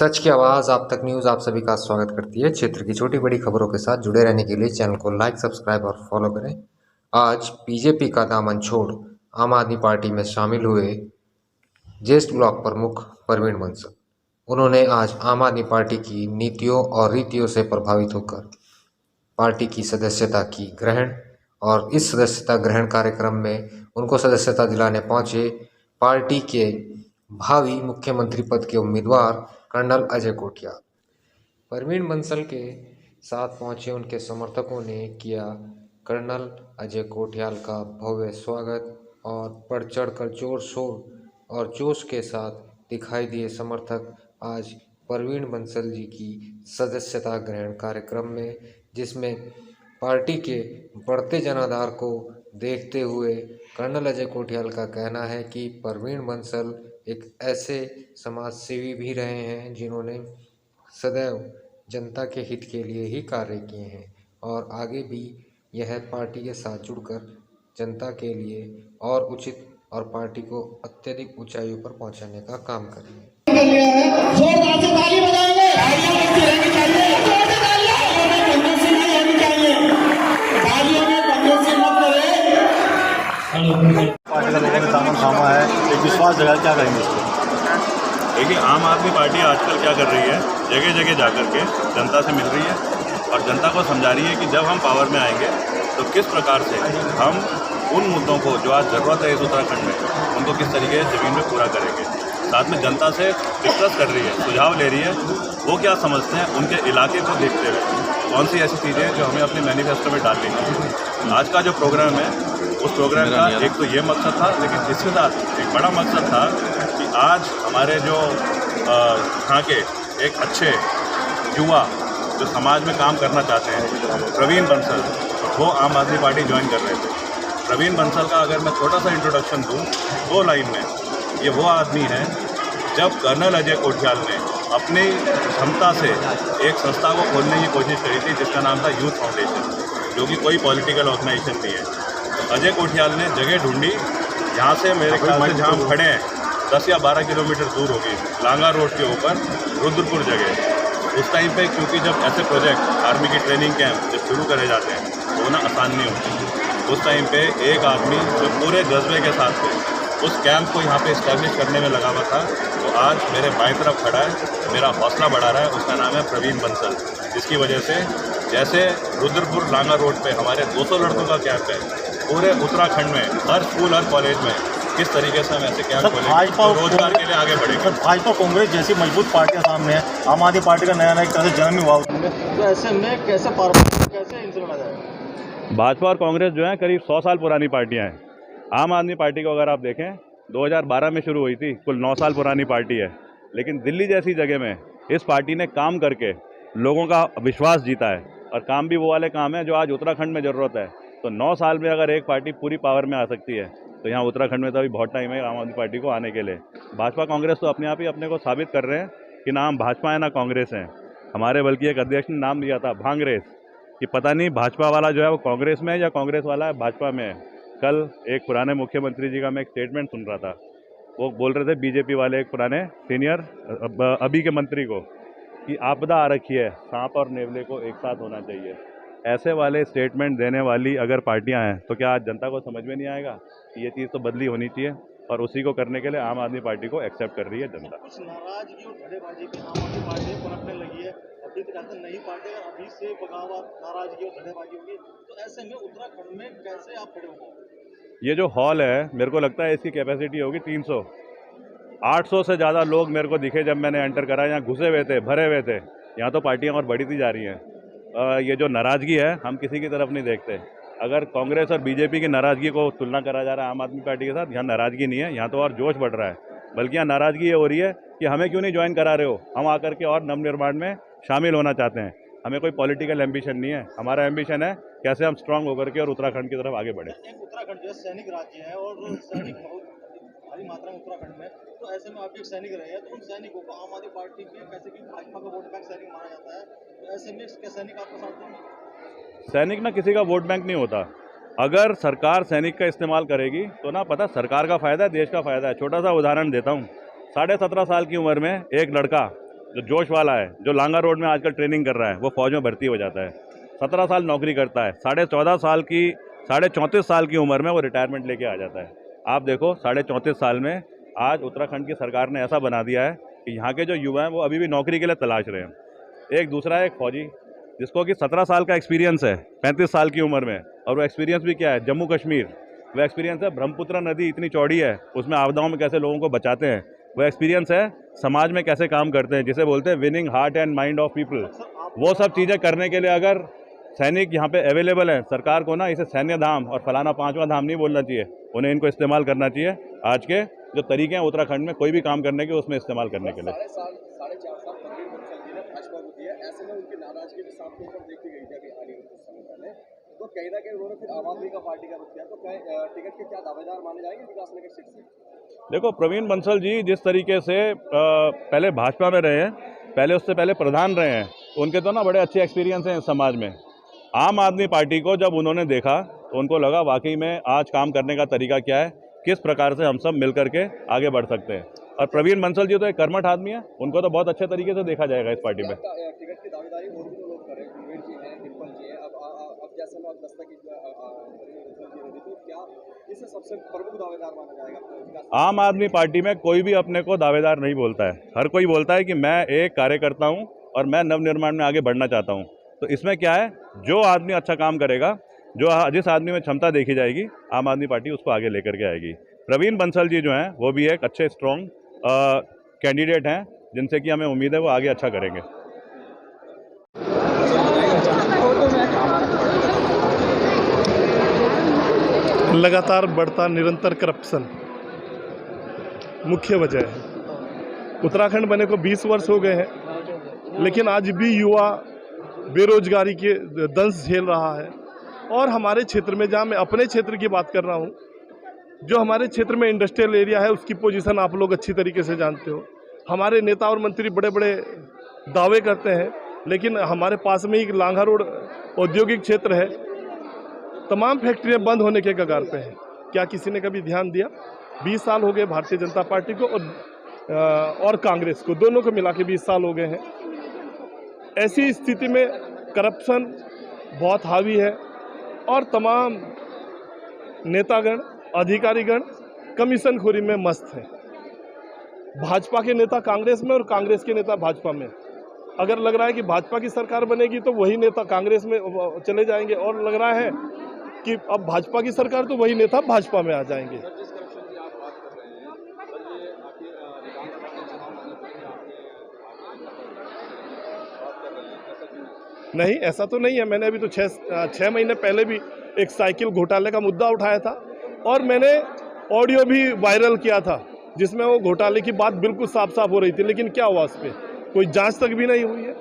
सच की आवाज़ आप तक न्यूज़ आप सभी का स्वागत करती है। क्षेत्र की छोटी बड़ी खबरों के साथ जुड़े रहने के लिए चैनल को लाइक, सब्सक्राइब और फॉलो करें। आज बीजेपी का दामन छोड़ आम आदमी पार्टी में शामिल हुए ज्येष्ठ ब्लॉक प्रमुख परवीन बंसल। उन्होंने आज आम आदमी पार्टी की नीतियों और रीतियों से प्रभावित होकर पार्टी की सदस्यता की ग्रहण और इस सदस्यता ग्रहण कार्यक्रम में उनको सदस्यता दिलाने पहुंचे पार्टी के भावी मुख्यमंत्री पद के उम्मीदवार कर्नल अजय कोठियाल। परवीन बंसल के साथ पहुंचे उनके समर्थकों ने किया कर्नल अजय कोठियाल का भव्य स्वागत और बढ़ चढ़कर जोर शोर और जोश के साथ दिखाई दिए समर्थक आज परवीन बंसल जी की सदस्यता ग्रहण कार्यक्रम में, जिसमें पार्टी के बढ़ते जनाधार को देखते हुए कर्नल अजय कोठियाल का कहना है कि परवीन बंसल एक ऐसे समाज सेवी भी रहे हैं जिन्होंने सदैव जनता के हित के लिए ही कार्य किए हैं और आगे भी यह पार्टी के साथ जुड़कर जनता के लिए और उचित और पार्टी को अत्यधिक ऊंचाइयों पर पहुंचाने का काम करेंगे। जोरदार से ताली बजाएंगे। तालियों में रहनी चाहिए। तालियों में कंजूसी मत करें। पार्टी का लोगों ने दामन थामा है, एक विश्वास जगह क्या करेंगे इसको? देखिए, आम आदमी पार्टी आजकल क्या कर रही है, जगह जगह जाकर के जनता से मिल रही है और जनता को समझा रही है कि जब हम पावर में आएंगे तो किस प्रकार से हम उन मुद्दों को जो आज ज़रूरत है इस उत्तराखंड में, उनको किस तरीके से ज़मीन में पूरा करेंगे। साथ में जनता से डिस्कस कर रही है, सुझाव ले रही है, वो क्या समझते हैं, उनके इलाके को देखते हुए कौन सी ऐसी चीज़ें हैं जो हमें अपने मैनिफेस्टो में डालनी चाहिए। आज का जो प्रोग्राम है, उस प्रोग्राम का एक तो ये मकसद था, लेकिन इसके साथ एक बड़ा मकसद था कि आज हमारे जो यहाँ के एक अच्छे युवा जो समाज में काम करना चाहते हैं, प्रवीण बंसल, वो आम आदमी पार्टी ज्वाइन कर रहे थे। प्रवीण बंसल का अगर मैं छोटा सा इंट्रोडक्शन दूँ 2 लाइन में, ये वो आदमी है जब कर्नल अजय कोठियाल ने अपनी क्षमता से एक संस्था को खोलने की कोशिश करी थी जिसका नाम था यूथ फाउंडेशन, जो कि कोई पॉलिटिकल ऑर्गेनाइजेशन नहीं है। तो अजय कोठियाल ने जगह ढूंढी, यहाँ से मेरे ख्याल से जहाँ हम खड़े हैं 10 या 12 किलोमीटर दूर होगी, लांगा रोड के ऊपर रुद्रपुर जगह। उस टाइम पे क्योंकि जब ऐसे प्रोजेक्ट आर्मी की ट्रेनिंग कैंप जब शुरू करे जाते हैं तो ना आसान नहीं होती। उस टाइम पे एक आदमी जो पूरे जज्बे के साथ थे उस कैंप को यहाँ पे इस्टेब्लिश करने में लगा हुआ था, तो आज मेरे बाएं तरफ खड़ा है, मेरा हौसला बढ़ा रहा है, उसका नाम है प्रवीण बंसल। जिसकी वजह से जैसे रुद्रपुर लांगा रोड पे हमारे 200 लड़कों का कैंप है, पूरे उत्तराखंड में हर स्कूल हर कॉलेज में किस तरीके से हम ऐसे कैंप खोलेंगे तो रोजगार के लिए आगे बढ़ेंगे। भाजपा कांग्रेस जैसी मजबूत पार्टियां सामने है, आम आदमी पार्टी का नया एक तरह से जन्म हुआ, तो ऐसे में कैसे इनसे लड़ा जाएगा? भाजपा और कांग्रेस जो है करीब 100 साल पुरानी पार्टियां हैं। आम आदमी पार्टी को अगर आप देखें 2012 में शुरू हुई थी, कुल 9 साल पुरानी पार्टी है, लेकिन दिल्ली जैसी जगह में इस पार्टी ने काम करके लोगों का विश्वास जीता है और काम भी वो वाले काम है जो आज उत्तराखंड में ज़रूरत है। तो 9 साल में अगर एक पार्टी पूरी पावर में आ सकती है तो यहाँ उत्तराखंड में तो अभी बहुत टाइम है आम आदमी पार्टी को आने के लिए। भाजपा कांग्रेस तो अपने आप ही अपने को साबित कर रहे हैं कि ना हम भाजपा है ना कांग्रेस हैं। हमारे बल्कि एक अध्यक्ष ने नाम दिया था भांगरेस, कि पता नहीं भाजपा वाला जो है वो कांग्रेस में है या कांग्रेस वाला है भाजपा में है। कल एक पुराने मुख्यमंत्री जी का मैं एक स्टेटमेंट सुन रहा था, वो बोल रहे थे बीजेपी वाले एक पुराने सीनियर अभी के मंत्री को कि आपदा आ रखी है, सांप और नेवले को एक साथ होना चाहिए। ऐसे वाले स्टेटमेंट देने वाली अगर पार्टियां हैं तो क्या आज जनता को समझ में नहीं आएगा कि ये चीज़ तो बदली होनी चाहिए, और उसी को करने के लिए आम आदमी पार्टी को एक्सेप्ट कर रही है जनता। कुछ नाराजगी और धड़ेबाजी की आम आदमी पार्टी पनपने लगी है, अभी तक ऐसा नहीं पार्टी अभी से बगावत नाराजगी और धड़ेबाजी होगी, तो ऐसे में उत्तराखंड में कैसे आप खड़े होंगे? ये जो हॉल है मेरे को लगता है इसकी कैपेसिटी होगी 300, 800 से ज़्यादा लोग मेरे को दिखे जब मैंने एंटर करा। यहाँ घुसे हुए थे, भरे हुए थे। यहाँ तो पार्टियाँ और बढ़ती जा रही हैं। ये जो नाराज़गी है हम किसी की तरफ नहीं देखते। अगर कांग्रेस और बीजेपी की नाराज़गी को तुलना करा जा रहा है आम आदमी पार्टी के साथ, यहाँ नाराज़गी नहीं है, यहाँ तो और जोश बढ़ रहा है। बल्कि यहाँ नाराज़गी ये हो रही है कि हमें क्यों नहीं ज्वाइन करा रहे हो, हम आकर के और नवनिर्माण में शामिल होना चाहते हैं। हमें कोई पॉलिटिकल एम्बिशन नहीं है, हमारा एम्बिशन है कैसे हम स्ट्रांग होकर के और उत्तराखंड की तरफ आगे बढ़े। उत्तराखंड जो सैनिक राज्य है और सैनिक बहुत भारी मात्रा में उत्तराखंड में, तो ऐसे में आप एक सैनिक रहे हैं, तो उन सैनिकों को आम आदमी पार्टी के कैसे कि भाजपा का वोट बैंक सैनिक माना जाता है, तो ऐसे में क्या सैनिक आपका साथ देंगे? सैनिक ना किसी का वोट बैंक नहीं होता। अगर सरकार सैनिक का इस्तेमाल करेगी तो ना पता सरकार का फ़ायदा है, देश का फ़ायदा है। छोटा सा उदाहरण देता हूँ, 17.5 साल की उम्र में एक लड़का जो जोश वाला है, जो लांगा रोड में आजकल ट्रेनिंग कर रहा है, वो फौज में भर्ती हो जाता है। 17 साल नौकरी करता है, 34.5 साल की उम्र में वो रिटायरमेंट लेके आ जाता है। आप देखो 34.5 साल में आज उत्तराखंड की सरकार ने ऐसा बना दिया है कि यहाँ के जो युवा हैं वो अभी भी नौकरी के लिए तलाश रहे हैं। एक दूसरा है एक फौजी जिसको कि 17 साल का एक्सपीरियंस है 35 साल की उम्र में, और वो एक्सपीरियंस भी क्या है, जम्मू कश्मीर। वो एक्सपीरियंस है ब्रह्मपुत्र नदी इतनी चौड़ी है, उसमें आपदाओं में कैसे लोगों को बचाते हैं। वो एक्सपीरियंस है समाज में कैसे काम करते हैं, जिसे बोलते हैं winning heart and mind of people. वो सब चीज़ें करने के लिए अगर सैनिक यहाँ पे अवेलेबल है, सरकार को ना इसे सैन्य धाम और फलाना 5वां धाम नहीं बोलना चाहिए, उन्हें इनको इस्तेमाल करना चाहिए। आज के जो तरीके हैं उत्तराखंड में कोई भी काम करने के, उसमें इस्तेमाल करने के लिए। 4.5 साल प्रवीण बंसल जी ने भाजपा को दिया, ऐसे में उनकी नाराजगी भी साफ तौर पर देखी गई थी अभी हाल ही में कुछ समय पहले। तो कहीं ना कहीं उन्होंने फिर आम आदमी का पार्टी का रुख किया, तो टिकट के क्या दावेदार माने जाएंगे विकासनगर सीट से? देखो प्रवीण बंसल जी जिस तरीके से पहले भाजपा में रहे हैं, पहले उससे पहले प्रधान रहे हैं, उनके तो ना बड़े अच्छे एक्सपीरियंस हैं इस समाज में। आम आदमी पार्टी को जब उन्होंने देखा तो उनको लगा वाकई में आज काम करने का तरीका क्या है, किस प्रकार से हम सब मिल करके आगे बढ़ सकते हैं। और प्रवीण बंसल जी तो एक कर्मठ आदमी है, उनको तो बहुत अच्छे तरीके से देखा जाएगा इस पार्टी में। टिकट की दावेदारी और भी लोग कर रहे हैं, कुलवीर जी हैं, डिम्पल जी हैं, अब जैसे में अब दस्तक तो क्या इसे सबसे प्रमुख दावेदार माना जाएगा? आम आदमी पार्टी में कोई भी अपने को दावेदार नहीं बोलता है, हर कोई बोलता है कि मैं एक कार्यकर्ता हूँ और मैं नवनिर्माण में आगे बढ़ना चाहता हूँ। तो इसमें क्या है, जो आदमी अच्छा काम करेगा, जिस आदमी में क्षमता देखी जाएगी, आम आदमी पार्टी उसको आगे लेकर के आएगी। प्रवीण बंसल जी जो हैं वो भी एक अच्छे स्ट्रॉन्ग कैंडिडेट हैं, जिनसे कि हमें उम्मीद है वो आगे अच्छा करेंगे। लगातार बढ़ता निरंतर करप्शन मुख्य वजह है। उत्तराखंड बने को 20 वर्ष हो गए हैं, लेकिन आज भी युवा बेरोजगारी के दंश झेल रहा है। और हमारे क्षेत्र में, जहाँ मैं अपने क्षेत्र की बात कर रहा हूँ, जो हमारे क्षेत्र में इंडस्ट्रियल एरिया है, उसकी पोजीशन आप लोग अच्छी तरीके से जानते हो। हमारे नेता और मंत्री बड़े बड़े दावे करते हैं, लेकिन हमारे पास में ही लांघा रोड औद्योगिक क्षेत्र है, तमाम फैक्ट्रियां बंद होने के कगार पे हैं। क्या किसी ने कभी ध्यान दिया? 20 साल हो गए भारतीय जनता पार्टी को और कांग्रेस को, दोनों को मिला के 20 साल हो गए हैं। ऐसी स्थिति में करप्शन बहुत हावी है और तमाम नेतागण, अधिकारीगण कमीशनखोरी में मस्त हैं। भाजपा के नेता कांग्रेस में और कांग्रेस के नेता भाजपा में। अगर लग रहा है कि भाजपा की सरकार बनेगी तो वही नेता कांग्रेस में चले जाएंगे, और लग रहा है कि अब भाजपा की सरकार तो वही नेता भाजपा में आ जाएंगे। नहीं, ऐसा तो नहीं है। मैंने अभी तो 6 महीने पहले भी एक साइकिल घोटाले का मुद्दा उठाया था और मैंने ऑडियो भी वायरल किया था, जिसमें वो घोटाले की बात बिल्कुल साफ साफ हो रही थी। लेकिन क्या हुआ, उस पर कोई जांच तक भी नहीं हुई है।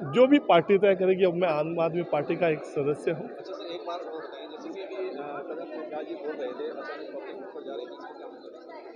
जो भी पार्टी तय करेगी। अब मैं आम आदमी पार्टी का एक सदस्य हूँ। एक बार और बताएं, जैसे कि अभी जी बोल रहे थे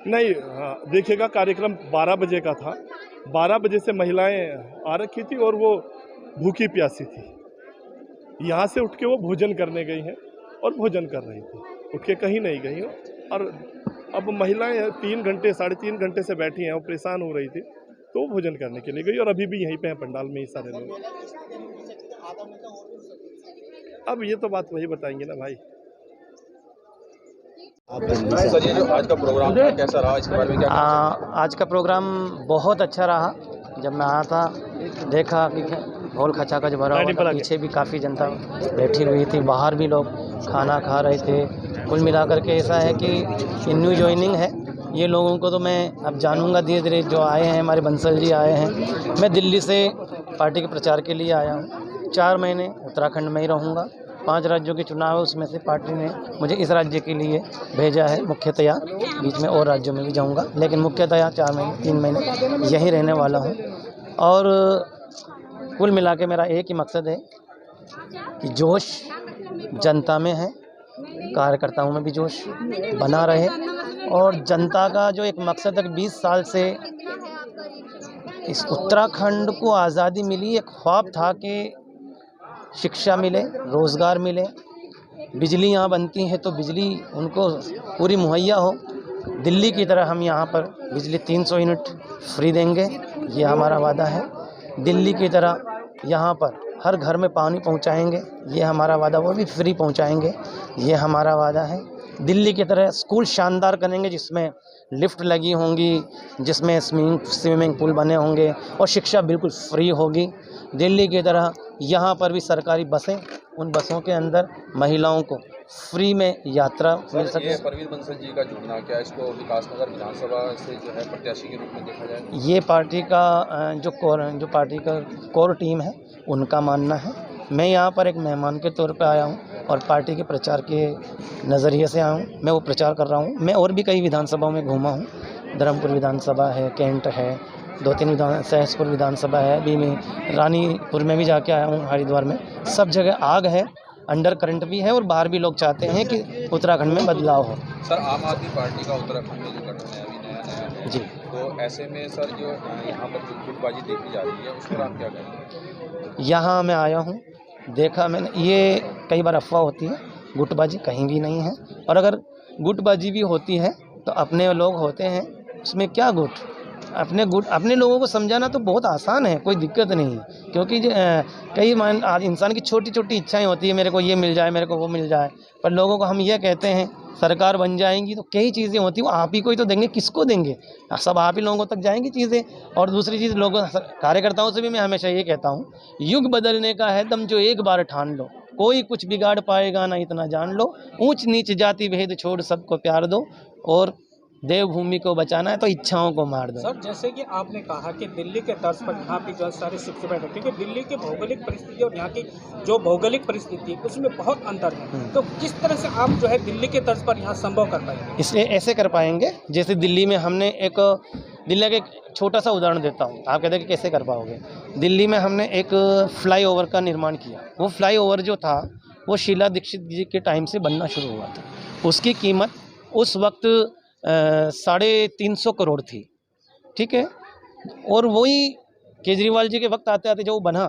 नहीं, हाँ देखिएगा, कार्यक्रम 12 बजे का था। 12 बजे से महिलाएं आ रखी थी और वो भूखी प्यासी थी। यहाँ से उठ के वो भोजन करने गई हैं और भोजन कर रही थी, उठ के कहीं नहीं गई। और अब महिलाएं 3 घंटे 3.5 घंटे से बैठी हैं और परेशान हो रही थी, तो वो भोजन करने के लिए गई और अभी भी यहीं पे हैं पंडाल में ही सारे लोग। अब ये तो बात वही बताएंगे ना भाई। सर, ये जो आज का प्रोग्राम था, कैसा रहा, इसके बारे में क्या? आज का प्रोग्राम बहुत अच्छा रहा। जब मैं आया था देखा कि ढोल खचाखच भरा हुआ था, पीछे भी काफ़ी जनता बैठी हुई थी, बाहर भी लोग खाना खा रहे थे। कुल मिलाकर के ऐसा है कि ये न्यू ज्वाइनिंग है, ये लोगों को तो मैं अब जानूंगा धीरे धीरे। जो आए हैं हमारे बंसल जी आए हैं, मैं दिल्ली से पार्टी के प्रचार के लिए आया हूँ। 4 महीने उत्तराखंड में ही रहूँगा। 5 राज्यों के चुनाव है, उसमें से पार्टी ने मुझे इस राज्य के लिए भेजा है मुख्यतया। बीच में और राज्यों में भी जाऊंगा, लेकिन मुख्यतया 4 महीने 3 महीने यहीं रहने वाला हूं। और कुल मिला के मेरा एक ही मकसद है कि जोश जनता में है, कार्यकर्ताओं में भी जोश बना रहे। और जनता का जो एक मकसद है, 20 साल से इस उत्तराखंड को आज़ादी मिली, एक ख्वाब था कि शिक्षा मिले, रोज़गार मिले, बिजली यहाँ बनती है तो बिजली उनको पूरी मुहैया हो। दिल्ली की तरह हम यहाँ पर बिजली 300 यूनिट फ्री देंगे, ये हमारा वादा है। दिल्ली की तरह यहाँ पर हर घर में पानी पहुँचाएंगे, ये हमारा वादा, वो भी फ्री पहुँचाएंगे, ये हमारा वादा है। दिल्ली की तरह स्कूल शानदार करेंगे जिसमें लिफ्ट लगी होंगी, जिसमें स्विमिंग पूल बने होंगे और शिक्षा बिल्कुल फ्री होगी। दिल्ली की तरह यहाँ पर भी सरकारी बसें, उन बसों के अंदर महिलाओं को फ्री में यात्रा मिल सर, सके। ये परवीन बंसल जी का जुड़ना, क्या इसको विकासनगर विधानसभा से जो है प्रत्याशी के रूप में देखा जाए? ये पार्टी का जो पार्टी का कोर टीम है उनका मानना है। मैं यहाँ पर एक मेहमान के तौर पे आया हूँ और पार्टी के प्रचार के नज़रिए से आया हूँ। मैं वो प्रचार कर रहा हूँ। मैं और भी कई विधानसभाओं में घूमा हूँ, धर्मपुर विधानसभा है, कैंट है, 2-3 सहसपुर विधानसभा है, अभी मैं रानीपुर में भी जाके आया हूँ, हरिद्वार में। सब जगह आग है, अंडर करंट भी है और बाहर भी लोग चाहते हैं कि उत्तराखंड में बदलाव हो। सर, आम आदमी पार्टी का उत्तराखंड में जो गठन है अभी नया है जी, तो ऐसे में सर जो यहाँ पर जो गुटबाजी देखी जा रही है उस पर आप क्या कहेंगे? यहाँ मैं आया हूँ, देखा मैंने, ये कई बार अफवाह होती है, गुटबाजी कहीं भी नहीं है। और अगर गुटबाजी भी होती है तो अपने लोग होते हैं, उसमें क्या गुट? अपने लोगों को समझाना तो बहुत आसान है, कोई दिक्कत नहीं है। क्योंकि कई इंसान की छोटी छोटी इच्छाएं होती है, मेरे को ये मिल जाए, मेरे को वो मिल जाए, पर लोगों को हम ये कहते हैं सरकार बन जाएंगी तो कई चीज़ें होती हैं वो आप ही को ही तो देंगे, किसको देंगे? सब आप ही लोगों तक जाएंगी चीज़ें। और दूसरी चीज़, लोगों कार्यकर्ताओं से भी मैं हमेशा ये कहता हूँ, युग बदलने का है दम जो एक बार ठान लो, कोई कुछ बिगाड़ पाएगा ना, इतना जान लो। ऊंच नीच जाति भेद छोड़ सबको प्यार दो, और देवभूमि को बचाना है तो इच्छाओं को मार दो। सर, जैसे कि आपने कहा कि दिल्ली के तर्ज पर यहाँ भी जो सारे शिक्षक बैठे, क्योंकि दिल्ली की भौगोलिक परिस्थिति और यहाँ की जो भौगोलिक परिस्थिति उसमें बहुत अंतर है, तो किस तरह से आप जो है दिल्ली के तर्ज पर यहाँ संभव कर पाएंगे? इसलिए ऐसे कर पाएंगे, जैसे दिल्ली में हमने दिल्ली का एक छोटा सा उदाहरण देता हूँ, आप कहते हैं कि कैसे कर पाओगे। दिल्ली में हमने एक फ्लाईओवर का निर्माण किया। वो फ्लाईओवर जो था वो शीला दीक्षित जी के टाइम से बनना शुरू हुआ था। उसकी कीमत उस वक्त 350 करोड़ थी, ठीक है। और वही केजरीवाल जी के वक्त आते आते जो बना,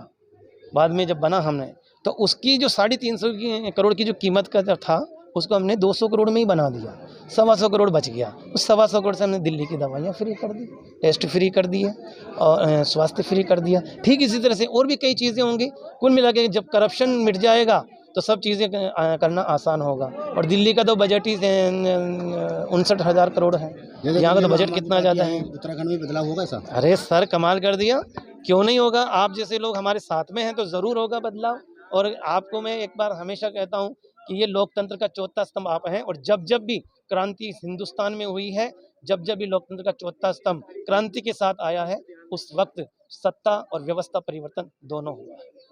बाद में जब बना हमने, तो उसकी जो 350 करोड़ की जो कीमत का था, उसको हमने 200 करोड़ में ही बना दिया। 125 करोड़ बच गया। उस 125 करोड़ से हमने दिल्ली की दवाइयाँ फ्री कर दी, टेस्ट फ्री कर दिए और स्वास्थ्य फ्री कर दिया। ठीक इसी तरह से और भी कई चीज़ें होंगी। कुल मिला के जब करप्शन मिट जाएगा तो सब चीज़ें करना आसान होगा। और दिल्ली का तो बजट ही 59,000 करोड़ है, यहाँ का तो बजट कितना ज़्यादा है। उत्तराखंड में बदलाव होगा सर? अरे सर, कमाल कर दिया, क्यों नहीं होगा? आप जैसे लोग हमारे साथ में हैं तो ज़रूर होगा बदलाव। और आपको मैं एक बार हमेशा कहता हूँ कि ये लोकतंत्र का चौथा स्तंभ आप हैं, और जब जब भी क्रांति हिंदुस्तान में हुई है, जब जब भी लोकतंत्र का चौथा स्तंभ क्रांति के साथ आया है, उस वक्त सत्ता और व्यवस्था परिवर्तन दोनों हुआ है।